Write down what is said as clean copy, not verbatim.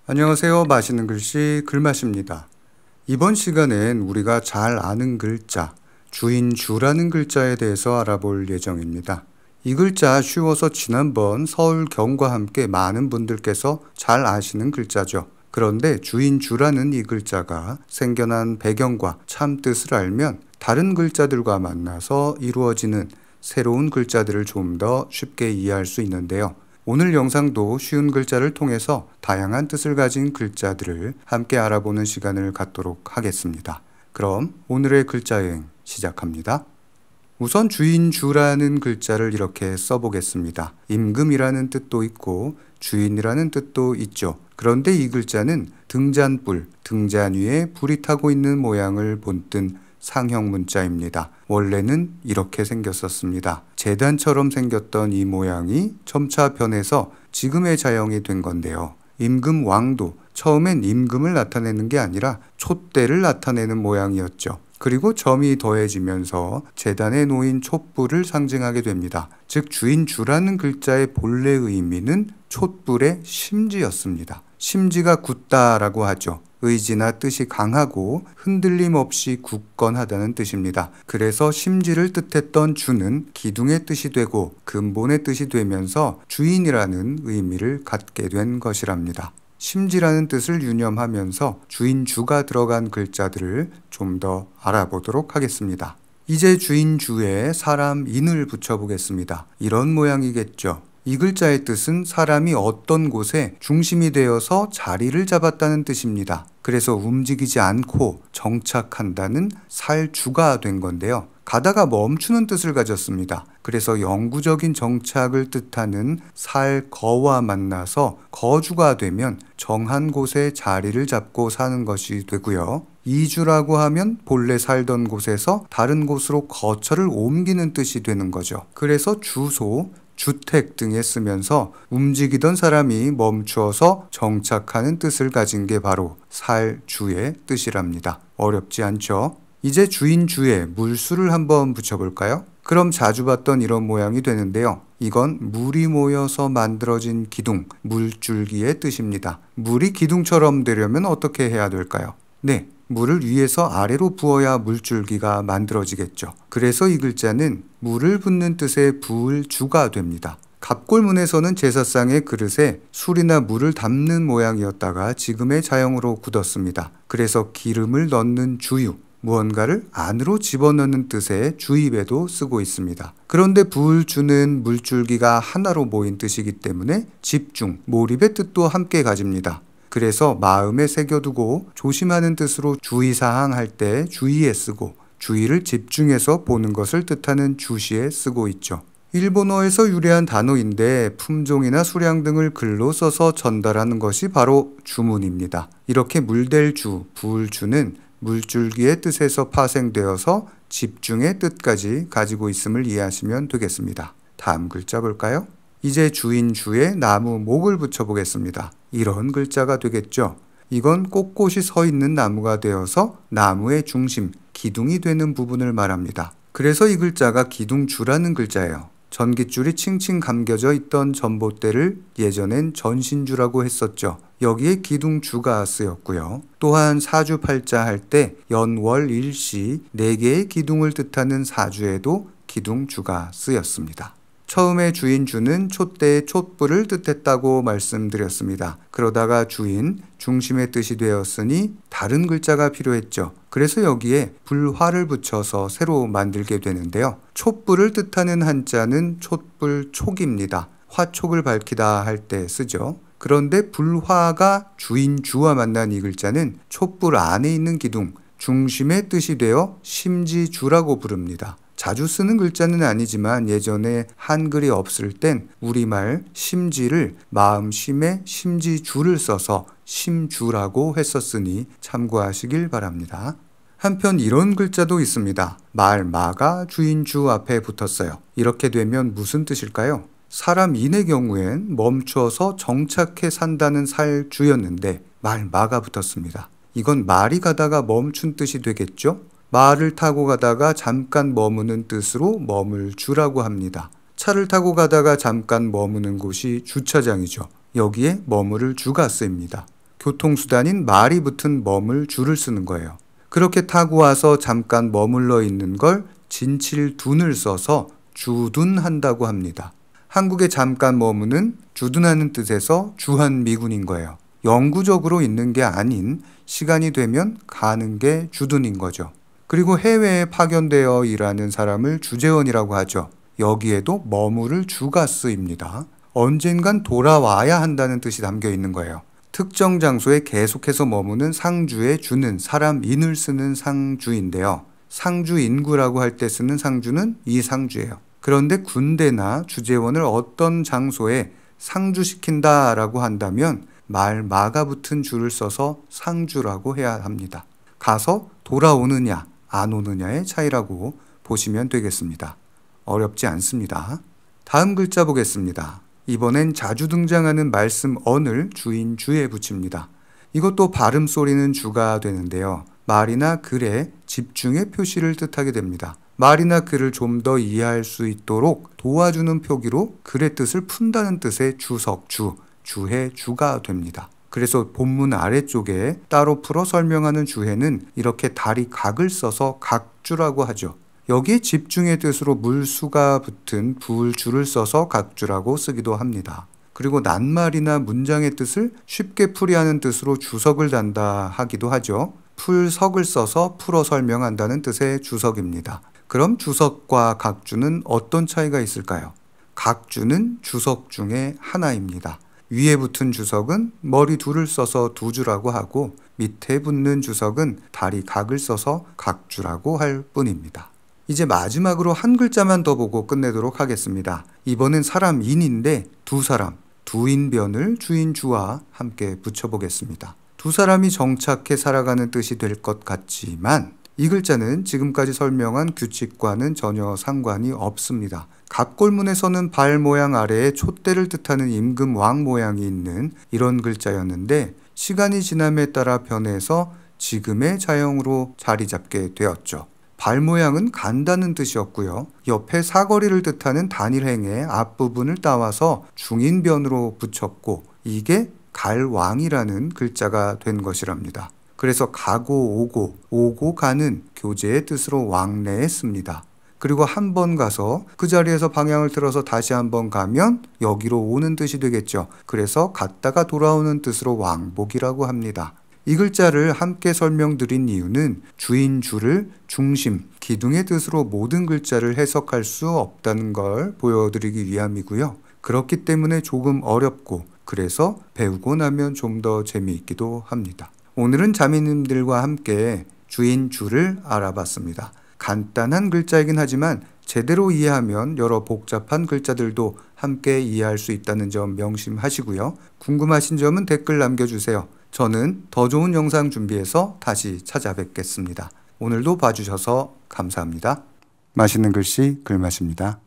안녕하세요. 맛있는 글씨 글맛입니다. 이번 시간엔 우리가 잘 아는 글자, 주인주라는 글자에 대해서 알아볼 예정입니다. 이 글자 쉬워서 지난번 서울경과 함께 많은 분들께서 잘 아시는 글자죠. 그런데 주인주라는 이 글자가 생겨난 배경과 참뜻을 알면 다른 글자들과 만나서 이루어지는 새로운 글자들을 좀 더 쉽게 이해할 수 있는데요. 오늘 영상도 쉬운 글자를 통해서 다양한 뜻을 가진 글자들을 함께 알아보는 시간을 갖도록 하겠습니다. 그럼 오늘의 글자 여행 시작합니다. 우선 주인주라는 글자를 이렇게 써보겠습니다. 임금이라는 뜻도 있고 주인이라는 뜻도 있죠. 그런데 이 글자는 등잔불, 등잔 위에 불이 타고 있는 모양을 본뜬 상형 문자입니다. 원래는 이렇게 생겼었습니다. 재단처럼 생겼던 이 모양이 점차 변해서 지금의 자형이 된 건데요. 임금 왕도 처음엔 임금을 나타내는 게 아니라 촛대를 나타내는 모양이었죠. 그리고 점이 더해지면서 재단에 놓인 촛불을 상징하게 됩니다. 즉 주인주라는 글자의 본래 의미는 촛불의 심지였습니다. 심지가 굳다라고 하죠. 의지나 뜻이 강하고 흔들림 없이 굳건하다는 뜻입니다. 그래서 심지를 뜻했던 주는 기둥의 뜻이 되고 근본의 뜻이 되면서 주인이라는 의미를 갖게 된 것이랍니다. 심지라는 뜻을 유념하면서 주인주가 들어간 글자들을 좀 더 알아보도록 하겠습니다. 이제 주인주에 사람 인을 붙여보겠습니다. 이런 모양이겠죠. 이 글자의 뜻은 사람이 어떤 곳에 중심이 되어서 자리를 잡았다는 뜻입니다. 그래서 움직이지 않고 정착한다는 살주가 된 건데요. 가다가 멈추는 뜻을 가졌습니다. 그래서 영구적인 정착을 뜻하는 살거와 만나서 거주가 되면 정한 곳에 자리를 잡고 사는 것이 되고요. 이주라고 하면 본래 살던 곳에서 다른 곳으로 거처를 옮기는 뜻이 되는 거죠. 그래서 주소, 주택 등에 쓰면서 움직이던 사람이 멈추어서 정착하는 뜻을 가진 게 바로 살주의 뜻이랍니다. 어렵지 않죠? 이제 주인주에 물수를 한번 붙여볼까요? 그럼 자주 봤던 이런 모양이 되는데요. 이건 물이 모여서 만들어진 기둥, 물줄기의 뜻입니다. 물이 기둥처럼 되려면 어떻게 해야 될까요? 네, 물을 위에서 아래로 부어야 물줄기가 만들어지겠죠. 그래서 이 글자는 물을 붓는 뜻의 부을주가 됩니다. 갑골문에서는 제사상의 그릇에 술이나 물을 담는 모양이었다가 지금의 자형으로 굳었습니다. 그래서 기름을 넣는 주유, 무언가를 안으로 집어넣는 뜻의 주입에도 쓰고 있습니다. 그런데 부을주는 물줄기가 하나로 모인 뜻이기 때문에 집중, 몰입의 뜻도 함께 가집니다. 그래서 마음에 새겨두고 조심하는 뜻으로 주의사항 할 때 주의에 쓰고 주의를 집중해서 보는 것을 뜻하는 주시에 쓰고 있죠. 일본어에서 유래한 단어인데 품종이나 수량 등을 글로 써서 전달하는 것이 바로 주문입니다. 이렇게 물될 주, 부을주는 물줄기의 뜻에서 파생되어서 집중의 뜻까지 가지고 있음을 이해하시면 되겠습니다. 다음 글자 볼까요? 이제 주인주에 나무 목을 붙여보겠습니다. 이런 글자가 되겠죠. 이건 꼿꼿이 서 있는 나무가 되어서 나무의 중심, 기둥이 되는 부분을 말합니다. 그래서 이 글자가 기둥주라는 글자예요. 전깃줄이 칭칭 감겨져 있던 전봇대를 예전엔 전신주라고 했었죠. 여기에 기둥주가 쓰였고요. 또한 사주팔자 할 때 연월 일시 4개의 기둥을 뜻하는 사주에도 기둥주가 쓰였습니다. 처음에 주인주는 촛대의 촛불을 뜻했다고 말씀드렸습니다. 그러다가 주인, 중심의 뜻이 되었으니 다른 글자가 필요했죠. 그래서 여기에 불화를 붙여서 새로 만들게 되는데요. 촛불을 뜻하는 한자는 촛불촉입니다. 화촉을 밝히다 할 때 쓰죠. 그런데 불화가 주인주와 만난 이 글자는 촛불 안에 있는 기둥, 중심의 뜻이 되어 심지주라고 부릅니다. 자주 쓰는 글자는 아니지만 예전에 한글이 없을 땐 우리말 심지를 마음심에 심지주를 써서 심주라고 했었으니 참고하시길 바랍니다. 한편 이런 글자도 있습니다. 말마가 주인주 앞에 붙었어요. 이렇게 되면 무슨 뜻일까요? 사람인의 경우엔 멈추어서 정착해 산다는 살주였는데 말마가 붙었습니다. 이건 말이 가다가 멈춘 뜻이 되겠죠? 말을 타고 가다가 잠깐 머무는 뜻으로 머물주라고 합니다. 차를 타고 가다가 잠깐 머무는 곳이 주차장이죠. 여기에 머무를 주가 쓰입니다. 교통수단인 말이 붙은 머물 줄을 쓰는 거예요. 그렇게 타고 와서 잠깐 머물러 있는 걸 진칠둔을 써서 주둔한다고 합니다. 한국에 잠깐 머무는 주둔하는 뜻에서 주한미군인 거예요. 영구적으로 있는 게 아닌 시간이 되면 가는 게 주둔인 거죠. 그리고 해외에 파견되어 일하는 사람을 주재원이라고 하죠. 여기에도 머무를 주가 쓰입니다. 언젠간 돌아와야 한다는 뜻이 담겨 있는 거예요. 특정 장소에 계속해서 머무는 상주의 주는 사람인을 쓰는 상주인데요. 상주인구라고 할 때 쓰는 상주는 이 상주예요. 그런데 군대나 주재원을 어떤 장소에 상주시킨다라고 한다면 말마가 붙은 줄을 써서 상주라고 해야 합니다. 가서 돌아오느냐 안 오느냐의 차이라고 보시면 되겠습니다. 어렵지 않습니다. 다음 글자 보겠습니다. 이번엔 자주 등장하는 말씀 언을 주인 주에 붙입니다. 이것도 발음 소리는 주가 되는데요. 말이나 글에 집중의 표시를 뜻하게 됩니다. 말이나 글을 좀 더 이해할 수 있도록 도와주는 표기로 글의 뜻을 푼다는 뜻의 주석, 주해, 주가 됩니다. 그래서 본문 아래쪽에 따로 풀어 설명하는 주해는 이렇게 다리 각을 써서 각주라고 하죠. 여기에 집중의 뜻으로 물수가 붙은 부을줄을 써서 각주라고 쓰기도 합니다. 그리고 낱말이나 문장의 뜻을 쉽게 풀이하는 뜻으로 주석을 단다 하기도 하죠. 풀석을 써서 풀어 설명한다는 뜻의 주석입니다. 그럼 주석과 각주는 어떤 차이가 있을까요? 각주는 주석 중에 하나입니다. 위에 붙은 주석은 머리 둘을 써서 두주라고 하고 밑에 붙는 주석은 다리 각을 써서 각주라고 할 뿐입니다. 이제 마지막으로 한 글자만 더 보고 끝내도록 하겠습니다. 이번엔 사람인인데 두 사람, 두인변을 주인주와 함께 붙여보겠습니다. 두 사람이 정착해 살아가는 뜻이 될 것 같지만 이 글자는 지금까지 설명한 규칙과는 전혀 상관이 없습니다. 갑골문에서는 발 모양 아래에 촛대를 뜻하는 임금 왕 모양이 있는 이런 글자였는데 시간이 지남에 따라 변해서 지금의 자형으로 자리 잡게 되었죠. 발 모양은 간다는 뜻이었고요. 옆에 사거리를 뜻하는 단일행의 앞부분을 따와서 중인변으로 붙였고 이게 갈왕이라는 글자가 된 것이랍니다. 그래서 가고 오고 가는 교제의 뜻으로 왕래에 씁니다. 그리고 한 번 가서 그 자리에서 방향을 틀어서 다시 한 번 가면 여기로 오는 뜻이 되겠죠. 그래서 갔다가 돌아오는 뜻으로 왕복이라고 합니다. 이 글자를 함께 설명드린 이유는 주인 주를 중심, 기둥의 뜻으로 모든 글자를 해석할 수 없다는 걸 보여드리기 위함이고요. 그렇기 때문에 조금 어렵고 그래서 배우고 나면 좀 더 재미있기도 합니다. 오늘은 자매님들과 함께 주인 주를 알아봤습니다. 간단한 글자이긴 하지만 제대로 이해하면 여러 복잡한 글자들도 함께 이해할 수 있다는 점 명심하시고요. 궁금하신 점은 댓글 남겨주세요. 저는 더 좋은 영상 준비해서 다시 찾아뵙겠습니다. 오늘도 봐주셔서 감사합니다. 맛있는 글씨 글맛입니다.